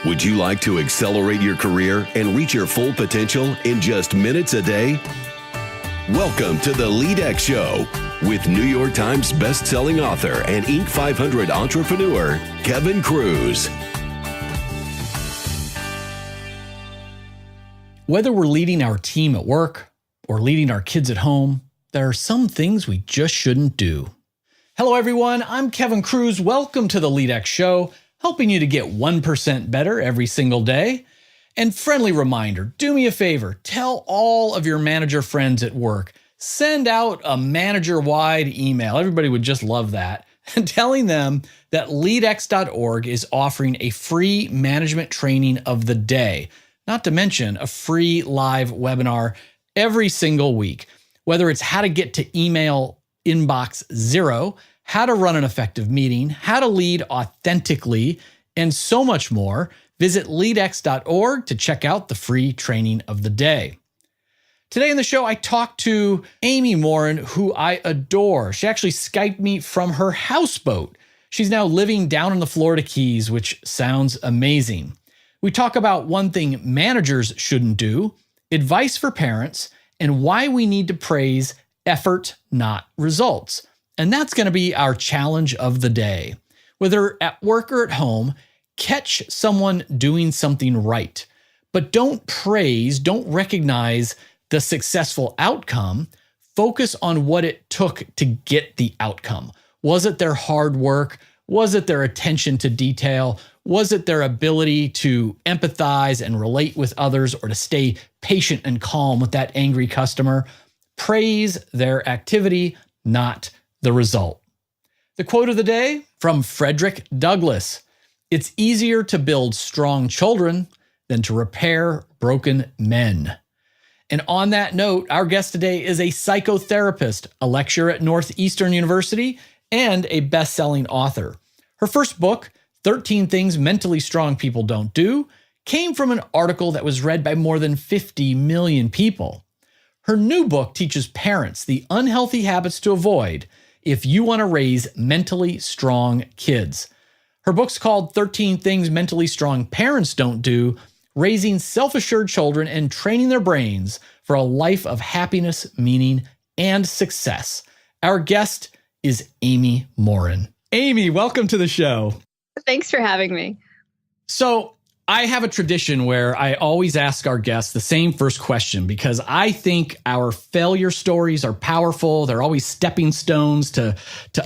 Would you like to accelerate your career and reach your full potential in just minutes a day? Welcome to the LEADx Show with New York Times bestselling author and Inc. 500 entrepreneur, Kevin Kruse. Whether we're leading our team at work or leading our kids at home, there are some things we just shouldn't do. Hello, everyone. I'm Kevin Kruse. Welcome to the LEADx Show, helping you to get 1% better every single day. And friendly reminder, do me a favor, tell all of your manager friends at work, send out a manager-wide email. Everybody would just love that. And telling them that leadx.org is offering a free management training of the day, not to mention a free live webinar every single week. Whether it's how to get to email inbox zero, how to run an effective meeting, how to lead authentically, and so much more, visit leadx.org to check out the free training of the day. Today in the show, I talked to Amy Morin, who I adore. She actually Skyped me from her houseboat. She's now living down in the Florida Keys, which sounds amazing. We talk about one thing managers shouldn't do, advice for parents, and why we need to praise effort, not results. And that's going to be our challenge of the day. Whether at work or at home, catch someone doing something right, but don't praise, don't recognize the successful outcome. Focus on what it took to get the outcome. Was it their hard work? Was it their attention to detail? Was it their ability to empathize and relate with others, or to stay patient and calm with that angry customer? Praise their activity, not the result. The quote of the day from Frederick Douglass: "It's easier to build strong children than to repair broken men." And on that note, our guest today is a psychotherapist, a lecturer at Northeastern University, and a best-selling author. Her first book, 13 Things Mentally Strong People Don't Do, came from an article that was read by more than 50 million people. Her new book teaches parents the unhealthy habits to avoid if you want to raise mentally strong kids. Her book's called 13 Things Mentally Strong Parents Don't Do, Raising Self-Assured Children and Training Their Brains for a Life of Happiness, Meaning, and Success. Our guest is Amy Morin. Amy, welcome to the show. Thanks for having me. So I have a tradition where I always ask our guests the same first question, because I think our failure stories are powerful. They're always stepping stones to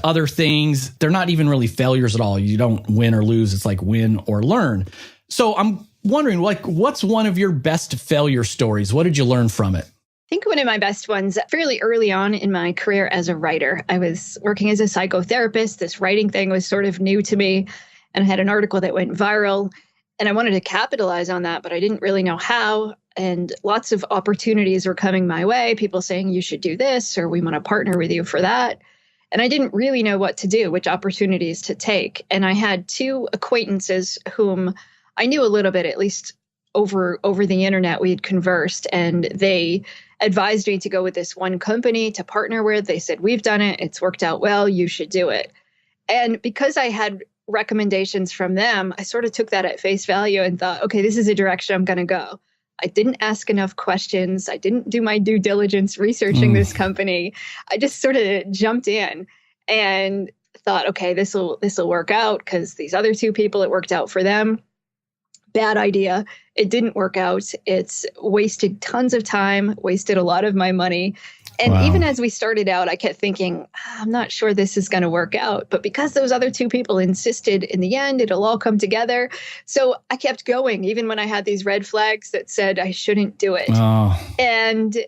other things. They're not even really failures at all. You don't win or lose. It's like win or learn. So I'm wondering, what's one of your best failure stories? What did you learn from it? I think one of my best ones fairly early on in my career as a writer. I was working as a psychotherapist. This writing thing was sort of new to me, and I had an article that went viral. And I wanted to capitalize on that, but I didn't really know how. And lots of opportunities were coming my way. People saying, you should do this, or we want to partner with you for that. And I didn't really know what to do, which opportunities to take. And I had two acquaintances whom I knew a little bit, at least over the internet. We had conversed, and they advised me to go with this one company to partner with. They said, we've done it. It's worked out well. You should do it. And because I had recommendations from them, I sort of took that at face value and thought, okay, this is a direction I'm going to go. I didn't ask enough questions. I didn't do my due diligence researching this company. I just sort of jumped in and thought, okay, this will work out, because these other two people, it worked out for them. Bad idea. It didn't work out. It's wasted tons of time, wasted a lot of my money. And even as we started out, I kept thinking, I'm not sure this is going to work out. But because those other two people insisted, in the end, it'll all come together. So I kept going, even when I had these red flags that said I shouldn't do it. And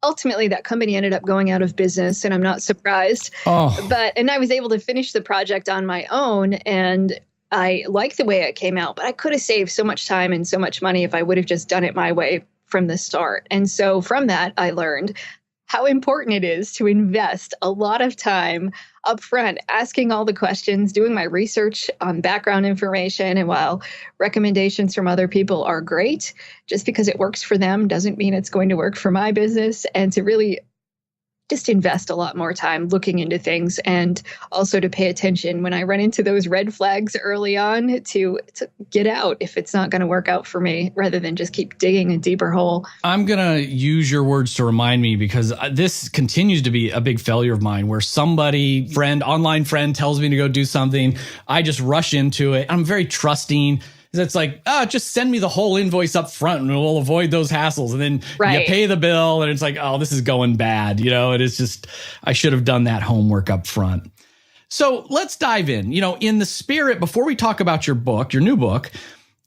ultimately, that company ended up going out of business, and I'm not surprised. And I was able to finish the project on my own, and I liked the way it came out. But I could have saved so much time and so much money if I would have just done it my way from the start. And so from that, I learned how important it is to invest a lot of time up front, asking all the questions, doing my research on background information. And while recommendations from other people are great, just because it works for them doesn't mean it's going to work for my business. And to really just invest a lot more time looking into things, and also to pay attention when I run into those red flags early on to get out if it's not going to work out for me, rather than just keep digging a deeper hole. I'm going to use your words to remind me, because this continues to be a big failure of mine, where somebody, online friend tells me to go do something. I just rush into it. I'm very trusting. It's like, just send me the whole invoice up front and we'll avoid those hassles. And then you pay the bill and it's like, oh, this is going bad. It is just, I should have done that homework up front. So let's dive in. In the spirit, before we talk about your book, your new book,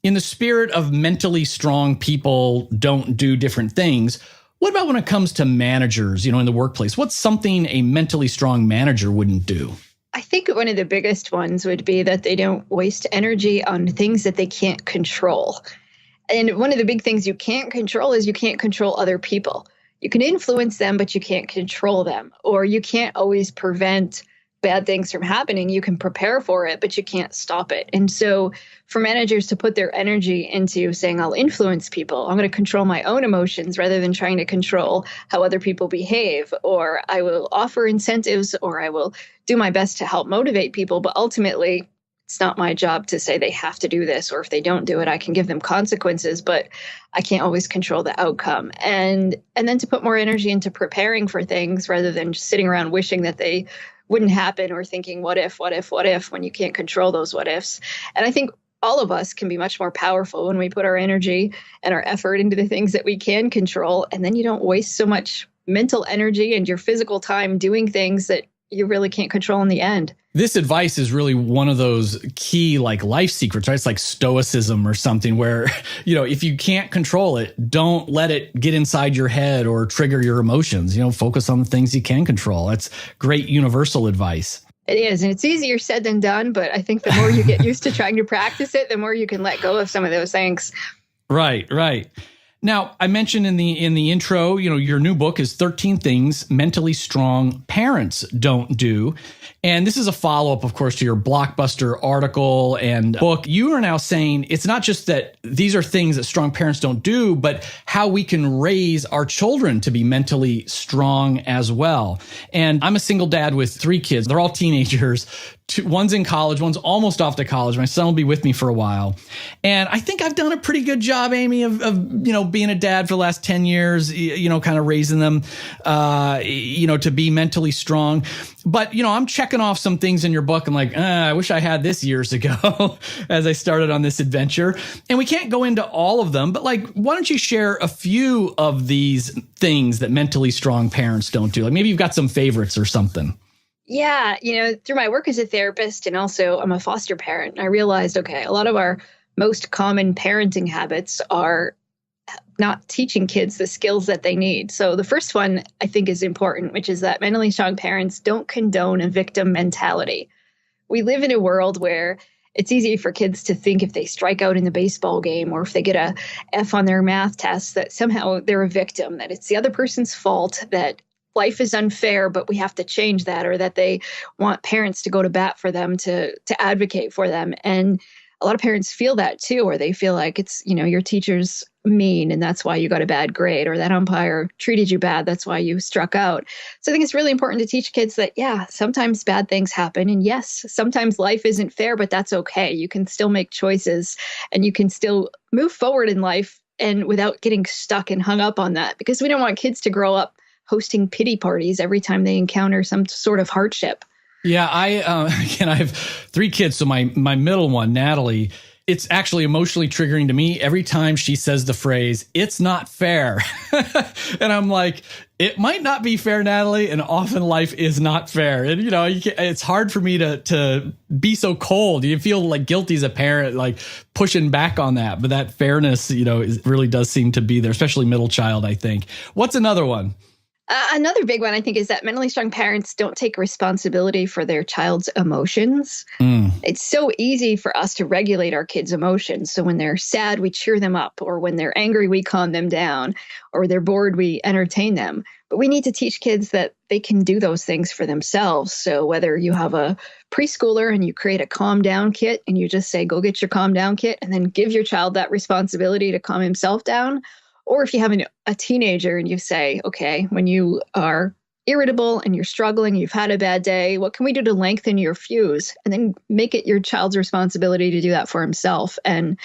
in the spirit of mentally strong people don't do different things, what about when it comes to managers, in the workplace? What's something a mentally strong manager wouldn't do? I think one of the biggest ones would be that they don't waste energy on things that they can't control. And one of the big things you can't control is you can't control other people. You can influence them, but you can't control them. Or you can't always prevent bad things from happening. You can prepare for it, but you can't stop it. And so for managers to put their energy into saying, I'll influence people, I'm going to control my own emotions rather than trying to control how other people behave, or I will offer incentives, or I will do my best to help motivate people. But ultimately, it's not my job to say they have to do this, or if they don't do it, I can give them consequences, but I can't always control the outcome. And then to put more energy into preparing for things rather than just sitting around wishing that they wouldn't happen, or thinking, what if, when you can't control those what ifs. And I think all of us can be much more powerful when we put our energy and our effort into the things that we can control. And then you don't waste so much mental energy and your physical time doing things that you really can't control in the end. This advice is really one of those key life secrets, right? It's like stoicism or something where, if you can't control it, don't let it get inside your head or trigger your emotions. Focus on the things you can control. That's great universal advice. It is. And it's easier said than done. But I think the more you get used to trying to practice it, the more you can let go of some of those things. Right. Now, I mentioned in the intro, your new book is 13 Things Mentally Strong Parents Don't Do. And this is a follow-up, of course, to your blockbuster article and book. You are now saying it's not just that these are things that strong parents don't do, but how we can raise our children to be mentally strong as well. And I'm a single dad with 3 kids. They're all teenagers. One's in college, one's almost off to college. My son will be with me for a while. And I think I've done a pretty good job, Amy, of being a dad for the last 10 years, kind of raising them, to be mentally strong. But, I'm checking off some things in your book. I'm like, I wish I had this years ago as I started on this adventure. And we can't go into all of them, but why don't you share a few of these things that mentally strong parents don't do? Maybe you've got some favorites or something. Yeah, through my work as a therapist, and also I'm a foster parent, I realized, a lot of our most common parenting habits are not teaching kids the skills that they need. So the first one I think is important, which is that mentally strong parents don't condone a victim mentality. We live in a world where it's easy for kids to think if they strike out in the baseball game or if they get a F on their math test, that somehow they're a victim, that it's the other person's fault, that life is unfair, but we have to change that, or that they want parents to go to bat for them, to advocate for them. And a lot of parents feel that too, or they feel like it's, your teacher's mean and that's why you got a bad grade, or that umpire treated you bad, that's why you struck out. So I think it's really important to teach kids that, sometimes bad things happen. And yes, sometimes life isn't fair, but that's okay. You can still make choices and you can still move forward in life and without getting stuck and hung up on that, because we don't want kids to grow up hosting pity parties every time they encounter some sort of hardship. Yeah, I have 3 kids. So my middle one, Natalie, it's actually emotionally triggering to me every time she says the phrase, "It's not fair." And I'm like, it might not be fair, Natalie, and often life is not fair. And, it's hard for me to be so cold. You feel guilty as a parent, pushing back on that. But that fairness, really does seem to be there, especially middle child, I think. What's another one? Another big one, I think, is that mentally strong parents don't take responsibility for their child's emotions. It's so easy for us to regulate our kids' emotions. So when they're sad, we cheer them up, or when they're angry, we calm them down, or they're bored, we entertain them. But we need to teach kids that they can do those things for themselves. So whether you have a preschooler and you create a calm down kit and you just say, go get your calm down kit, and then give your child that responsibility to calm himself down. Or if you have a teenager and you say, okay, when you are irritable and you're struggling, you've had a bad day, what can we do to lengthen your fuse? And then make it your child's responsibility to do that for himself. And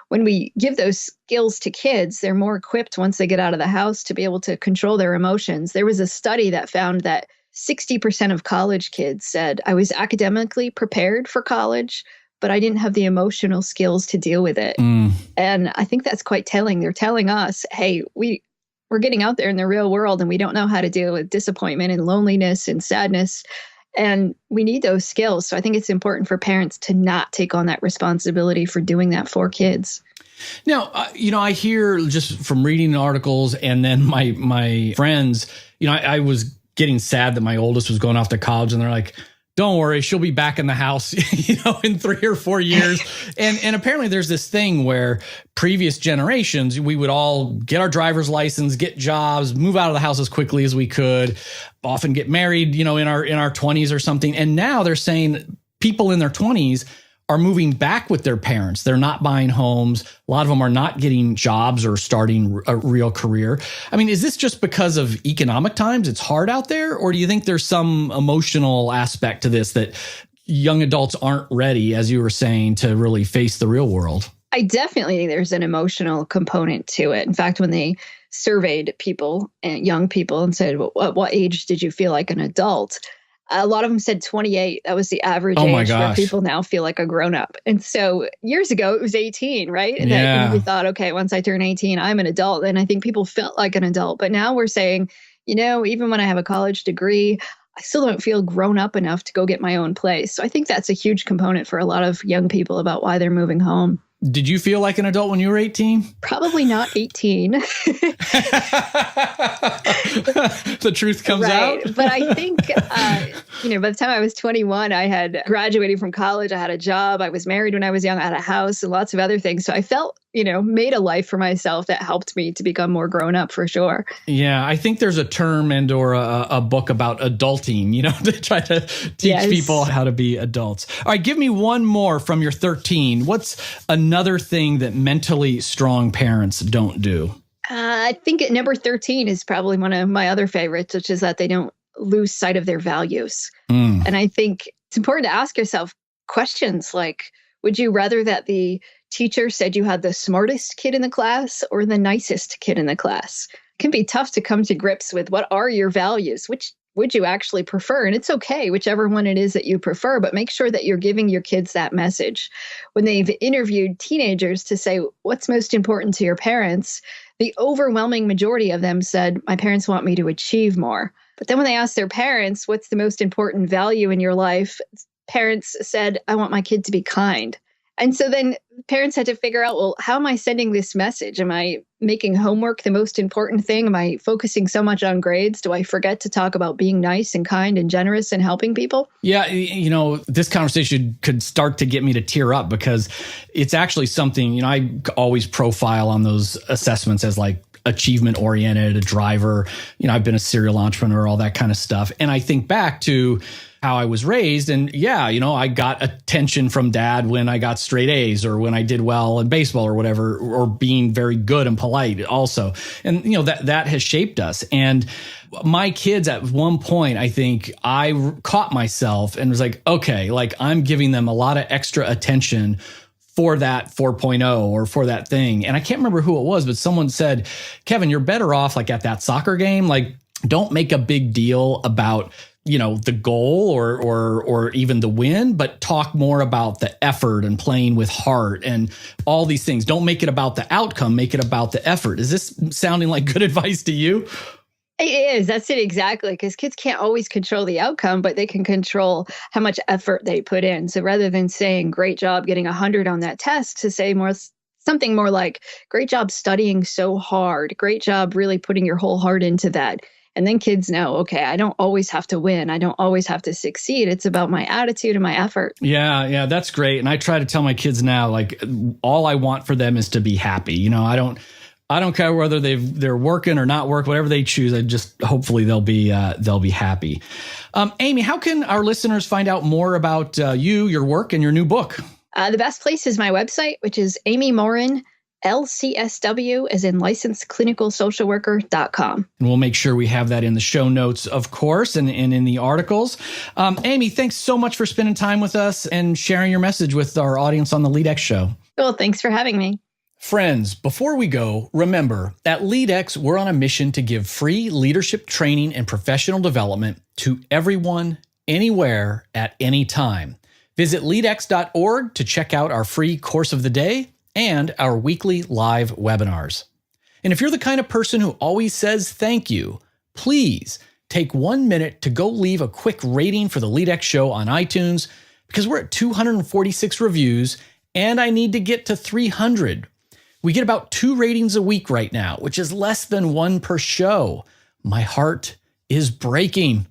when we give those skills to kids, they're more equipped once they get out of the house to be able to control their emotions. There was a study that found that 60% of college kids said, I was academically prepared for college, but I didn't have the emotional skills to deal with it. And I think that's quite telling. They're telling us, hey, we're getting out there in the real world and we don't know how to deal with disappointment and loneliness and sadness. And we need those skills. So I think it's important for parents to not take on that responsibility for doing that for kids. Now, I hear just from reading articles and then my friends, I was getting sad that my oldest was going off to college and they're like, don't worry, she'll be back in the house, in 3 or 4 years. And apparently there's this thing where previous generations, we would all get our driver's license, get jobs, move out of the house as quickly as we could, often get married, in our 20s or something. And now they're saying people in their 20s are moving back with their parents. They're not buying homes. A lot of them are not getting jobs or starting a real career. I mean, is this just because of economic times? It's hard out there? Or do you think there's some emotional aspect to this that young adults aren't ready, as you were saying, to really face the real world? I definitely think there's an emotional component to it. In fact, when they surveyed people, young people, and said, what age did you feel like an adult? A lot of them said 28. That was the average age where people now feel like a grown-up. And so years ago, it was 18, right? And that we thought, okay, once I turn 18, I'm an adult. And I think people felt like an adult. But now we're saying, even when I have a college degree, I still don't feel grown up enough to go get my own place. So I think that's a huge component for a lot of young people about why they're moving home. Did you feel like an adult when you were 18? Probably not 18. The truth comes out. But I think, by the time I was 21, I had graduated from college. I had a job. I was married when I was young. I had a house and lots of other things. So I felt, made a life for myself that helped me to become more grown up for sure. Yeah, I think there's a term and or a book about adulting, to try to teach people how to be adults. All right, give me one more from your 13. What's another thing that mentally strong parents don't do? I think at number 13 is probably one of my other favorites, which is that they don't lose sight of their values. And I think it's important to ask yourself questions like, would you rather that the teacher said you had the smartest kid in the class or the nicest kid in the class? It can be tough to come to grips with what are your values, which would you actually prefer? And it's okay, whichever one it is that you prefer, but make sure that you're giving your kids that message. When they've interviewed teenagers to say, what's most important to your parents, the overwhelming majority of them said, my parents want me to achieve more. But then when they asked their parents, what's the most important value in your life? Parents said, I want my kid to be kind. And so then parents had to figure out, well, how am I sending this message? Am I making homework the most important thing? Am I focusing so much on grades? Do I forget to talk about being nice and kind and generous and helping people? Yeah, this conversation could start to get me to tear up because it's actually something, I always profile on those assessments as like achievement oriented, a driver. I've been a serial entrepreneur, all that kind of stuff. And I think back to how I was raised. And I got attention from dad when I got straight A's or when I did well in baseball or whatever, or being very good and polite also. And, that has shaped us. And my kids at one point, I think I caught myself and was like, okay, like I'm giving them a lot of extra attention for that 4.0 or for that thing. And I can't remember who it was, but someone said, Kevin, you're better off like at that soccer game. Like, don't make a big deal about the goal or even the win, but talk more about the effort and playing with heart and all these things. Don't make it about the outcome, make it about the effort. Is this sounding like good advice to you? It is. That's it exactly. Because kids can't always control the outcome, but they can control how much effort they put in. So rather than saying, great job getting 100 on that test, to say something more like, great job studying so hard. Great job really putting your whole heart into that. And then kids know, okay, I don't always have to win. I don't always have to succeed. It's about my attitude and my effort. Yeah, that's great. And I try to tell my kids now, like, all I want for them is to be happy. I don't care whether they're working or not work, whatever they choose. Hopefully they'll be happy. Amy, how can our listeners find out more about you, your work, and your new book? The best place is my website, which is amymorin.com. LCSW, as in licensed clinical social worker.com. And we'll make sure we have that in the show notes, of course, and in the articles. Amy, thanks so much for spending time with us and sharing your message with our audience on the LEADx Show. Well, thanks for having me. Friends, before we go, remember, at LEADx, we're on a mission to give free leadership training and professional development to everyone, anywhere, at any time. Visit leadx.org to check out our free course of the day and our weekly live webinars. And if you're the kind of person who always says thank you, please take 1 minute to go leave a quick rating for the LEADx Show on iTunes, because we're at 246 reviews and I need to get to 300. We get about 2 ratings a week right now, which is less than 1 per show. My heart is breaking.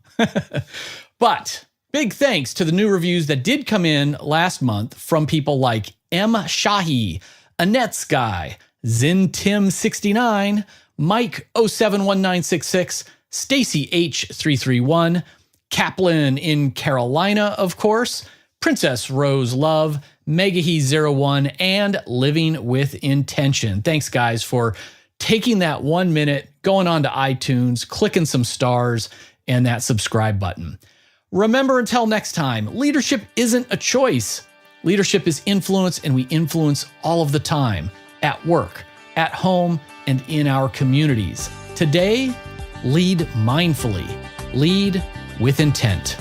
But big thanks to the new reviews that did come in last month from people like M. Shahi, Annette Sky, ZinTim69, Mike 071966, Stacy H331, Kaplan in Carolina, of course, Princess Rose Love, Megahe01, and Living with Intention. Thanks, guys, for taking that 1 minute, going on to iTunes, clicking some stars, and that subscribe button. Remember, until next time, leadership isn't a choice. Leadership is influence, and we influence all of the time, at work, at home, and in our communities. Today, lead mindfully. Lead with intent.